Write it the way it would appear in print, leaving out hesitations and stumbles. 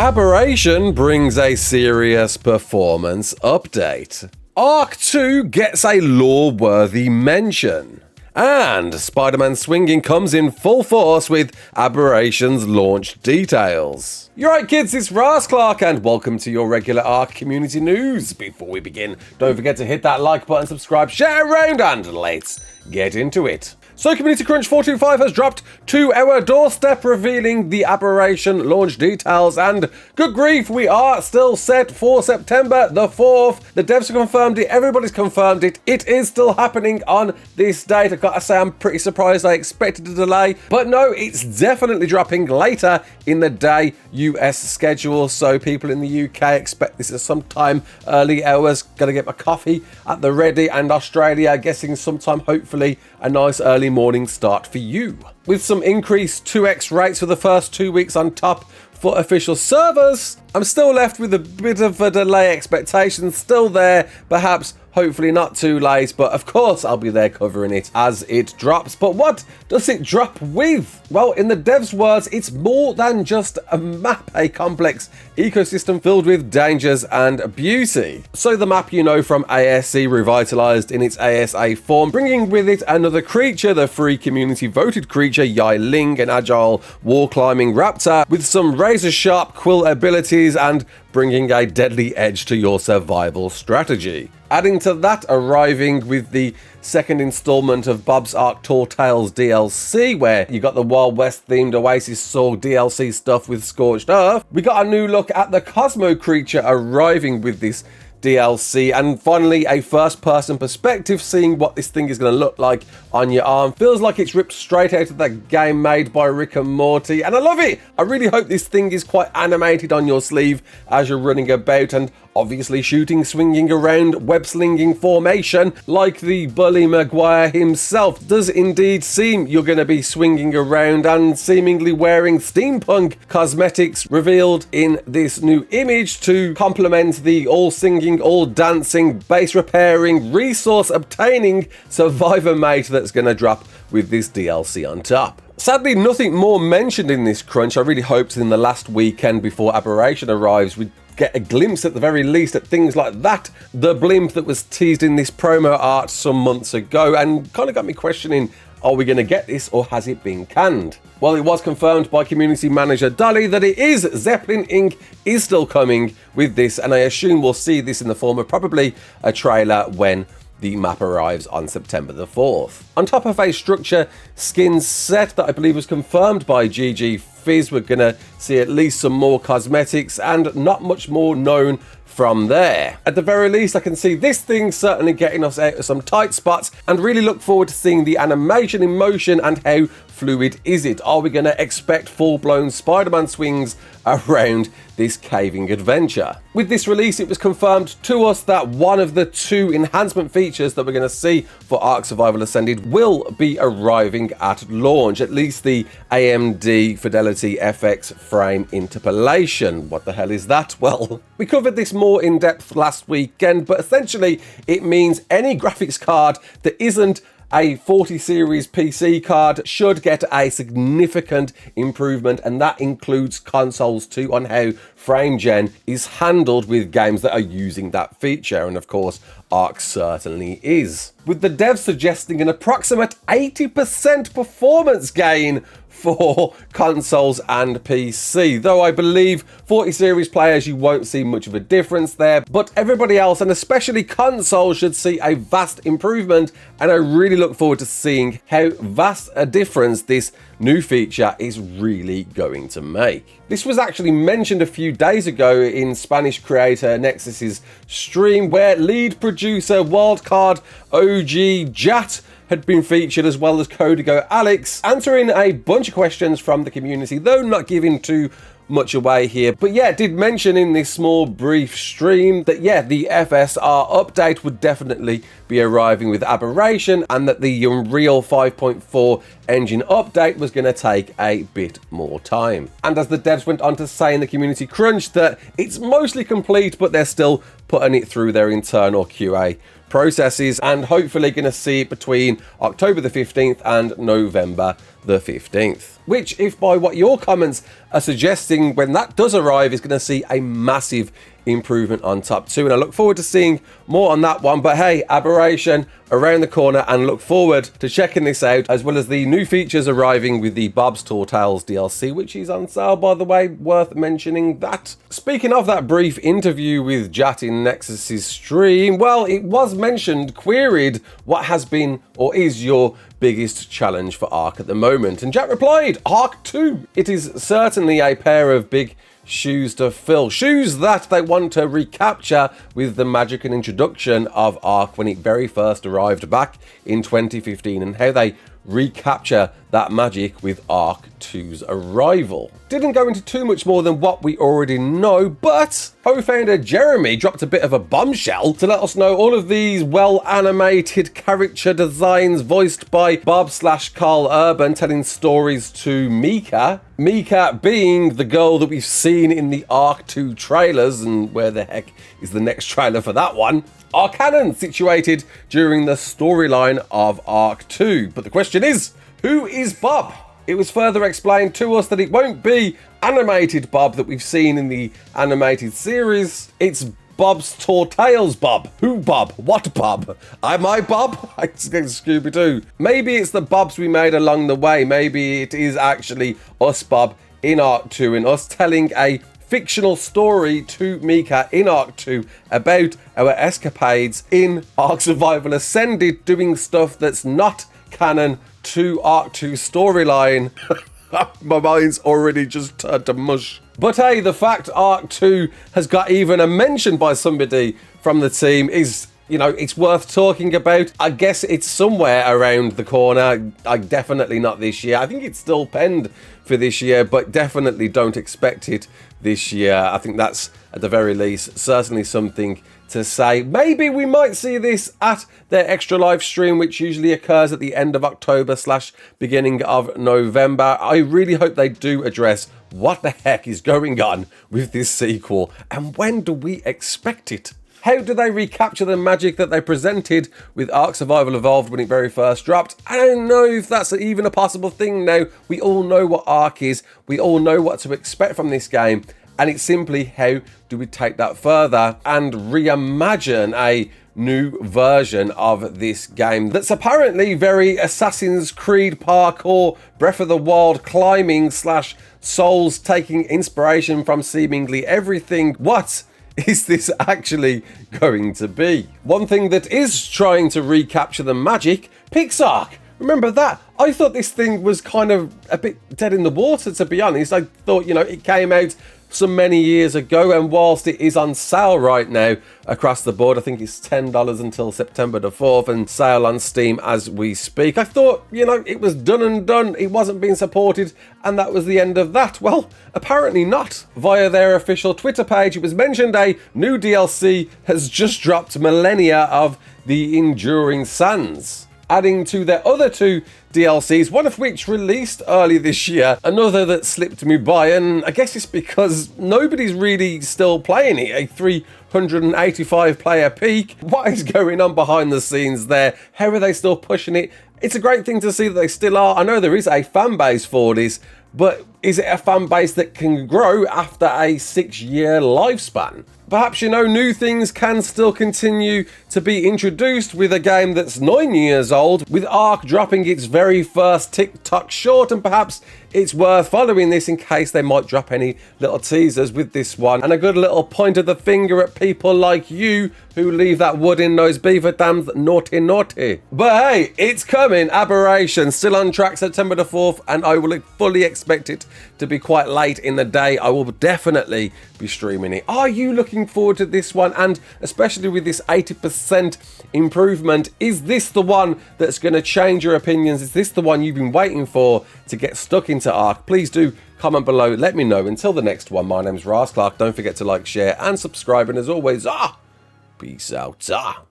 Aberration brings a serious performance update. ARK 2 gets a lore-worthy mention. And Spider-Man Swinging comes in full force with Aberration's launch details. You're right, kids, it's Raasclark, and welcome to your regular ARK community news. Before we begin, don't forget to hit that like button, subscribe, share around, and let's get into it. So Community Crunch 425 has dropped to our doorstep, revealing the Aberration launch details, and good grief, we are still set for September the 4th. The devs have confirmed it, everybody's confirmed it. It is still happening on this date. I've got to say, I'm pretty surprised. I expected a delay, but no, it's definitely dropping later in the day US schedule. So people in the UK expect this at sometime early hours. Gonna get my coffee at the ready, and Australia guessing sometime, hopefully a nice early morning start for you. With some increased 2x rates for the first 2 weeks on top for official servers, I'm still left with a bit of a delay. Expectations still there, perhaps hopefully not too late, but of course I'll be there covering it as it drops. But what does it drop with? Well, in the devs' words, it's more than just a map, a complex ecosystem filled with dangers and beauty. So the map you know from ASC revitalized in its ASA form, bringing with it another creature, the free community voted creature Yi Ling, an agile wall climbing raptor with some razor sharp quill abilities and bringing a deadly edge to your survival strategy. Adding to that, arriving with the second installment of Bob's Ark Tall Tales DLC, where you got the Wild West themed Oasis Sword DLC stuff with Scorched Earth. We got a new look at the Cosmo creature arriving with this DLC, and finally a first-person perspective, seeing what this thing is going to look like on your arm. Feels like it's ripped straight out of that game made by Rick and Morty, and I love it. I really hope this thing is quite animated on your sleeve as you're running about, and obviously shooting, swinging around, web-slinging formation like the Bully Maguire himself. Does indeed seem you're going to be swinging around and seemingly wearing steampunk cosmetics revealed in this new image to complement the all-singing, all-dancing, base repairing, resource obtaining survivor mate that's going to drop with this DLC on top. Sadly, nothing more mentioned in this crunch. I really hoped in the last weekend before Aberration arrives we'd get a glimpse at the very least at things like that, the blimp that was teased in this promo art some months ago, and kind of got me questioning, are we going to get this or has it been canned? Well, it was confirmed by community manager Dolly that it is Zeppelin Inc. is still coming with this, and I assume we'll see this in the form of probably a trailer when the map arrives on September the 4th. On top of a structure skin set that I believe was confirmed by GG Fizz, we're gonna see at least some more cosmetics and not much more known from there. At the very least, I can see this thing certainly getting us out of some tight spots, and really look forward to seeing the animation in motion and how fluid is it. Are we going to expect full-blown Spider-Man swings around this caving adventure? With this release, it was confirmed to us that one of the two enhancement features that we're going to see for ARK Survival Ascended will be arriving at launch, at least the AMD Fidelity FX frame interpolation. What the hell is that? Well, we covered this more in depth last weekend, but essentially it means any graphics card that isn't a 40 series PC card should get a significant improvement, and that includes consoles too, on how frame gen is handled with games that are using that feature, and of course ARK certainly is. With the devs suggesting an approximate 80% performance gain for consoles and PC, though I believe 40 series players, you won't see much of a difference there, but everybody else, and especially consoles, should see a vast improvement, and I really look forward to seeing how vast a difference this new feature is really going to make. This was actually mentioned a few days ago in Spanish creator Nexus's stream, where lead producer wildcard OG Jat had been featured, as well as Codigo Alex, answering a bunch of questions from the community, though not giving too much away here. But yeah, did mention in this small brief stream that yeah, the FSR update would definitely be arriving with Aberration, and that the Unreal 5.4 engine update was going to take a bit more time. And as the devs went on to say in the community crunch that it's mostly complete, but there's still putting it through their internal QA processes, and hopefully going to see it between October the 15th and November the 15th. Which, if by what your comments are suggesting, when that does arrive, is going to see a massive improvement on top 2, and I look forward to seeing more on that one. But hey, Aberration around the corner, and look forward to checking this out, as well as the new features arriving with the Bob's Tall Tales DLC, which is on sale, by the way, worth mentioning that. Speaking of that brief interview with Jat in Nexus's stream, well, it was mentioned, queried, what has been or is your biggest challenge for ARK at the moment, and Jat replied, ARK 2. It is certainly a pair of big shoes to fill, shoes that they want to recapture with the magic and introduction of ARK when it very first arrived back in 2015, and how they recapture that magic with ARK 2's arrival. Didn't go into too much more than what we already know, but co-founder Jeremy dropped a bit of a bombshell to let us know all of these well-animated character designs voiced by Bob/Carl Urban telling stories to Mika. Mika being the girl that we've seen in the ARK 2 trailers, and where the heck is the next trailer for that one? Are canon, situated during the storyline of ARK 2. But the question is, who is Bob? It was further explained to us that it won't be animated Bob that we've seen in the animated series. It's Bob's Tall Tales Bob. Who Bob? What Bob? Am I Bob? It's Scooby-Doo. Maybe it's the Bobs we made along the way. Maybe it is actually us Bob in ARK 2 and us telling a fictional story to Mika in ARK 2 about our escapades in ARK Survival Ascended, doing stuff that's not canon to ARK 2 storyline. My mind's already just turned to mush. But hey, the fact ARK 2 has got even a mention by somebody from the team is, you know, it's worth talking about. I guess it's somewhere around the corner. Definitely not this year. I think it's still penned for this year, but definitely don't expect it this year. I think that's, at the very least, certainly something to say. Maybe we might see this at their extra live stream, which usually occurs at the end of October / beginning of November. I really hope they do address what the heck is going on with this sequel, and when do we expect it? How do they recapture the magic that they presented with ARK Survival Evolved when it very first dropped? I don't know if that's even a possible thing now. We all know what ARK is. We all know what to expect from this game. And it's simply, how do we take that further and reimagine a new version of this game that's apparently very Assassin's Creed parkour, Breath of the Wild climbing / Souls, taking inspiration from seemingly everything. What is this actually going to be? One thing that is trying to recapture the magic, Pixark. Remember that? I thought this thing was kind of a bit dead in the water, to be honest. I thought, you know, it came out so many years ago, and whilst it is on sale right now across the board, I think it's $10 until September the 4th and sale on Steam as we speak, I thought, you know, it was done and done. It wasn't being supported, and that was the end of that. Well, apparently not. Via their official Twitter page, it was mentioned a new DLC has just dropped, Millennia of the Enduring Sands, adding to their other 2 DLCs, one of which released early this year, another that slipped me by, and I guess it's because nobody's really still playing it, a 385 player peak. What is going on behind the scenes there? How are they still pushing it? It's a great thing to see that they still are. I know there is a fan base for this, but is it a fan base that can grow after a 6-year lifespan? Perhaps, you know, new things can still continue to be introduced with a game that's 9 years old, with ARK dropping its very first TikTok short, and perhaps it's worth following this in case they might drop any little teasers with this one, and a good little point of the finger at people like you who leave that wood in those beaver dams naughty. But hey, it's coming. Aberration, still on track September the 4th, and I will fully expect it to be quite late in the day. I will definitely be streaming it. Are you looking forward to this one? And especially with this 80% improvement, is this the one that's going to change your opinions? Is this the one you've been waiting for to get stuck into ARK? Please do comment below, let me know. Until the next one, my name's Raasclark. Don't forget to like, share and subscribe, and as always, peace out.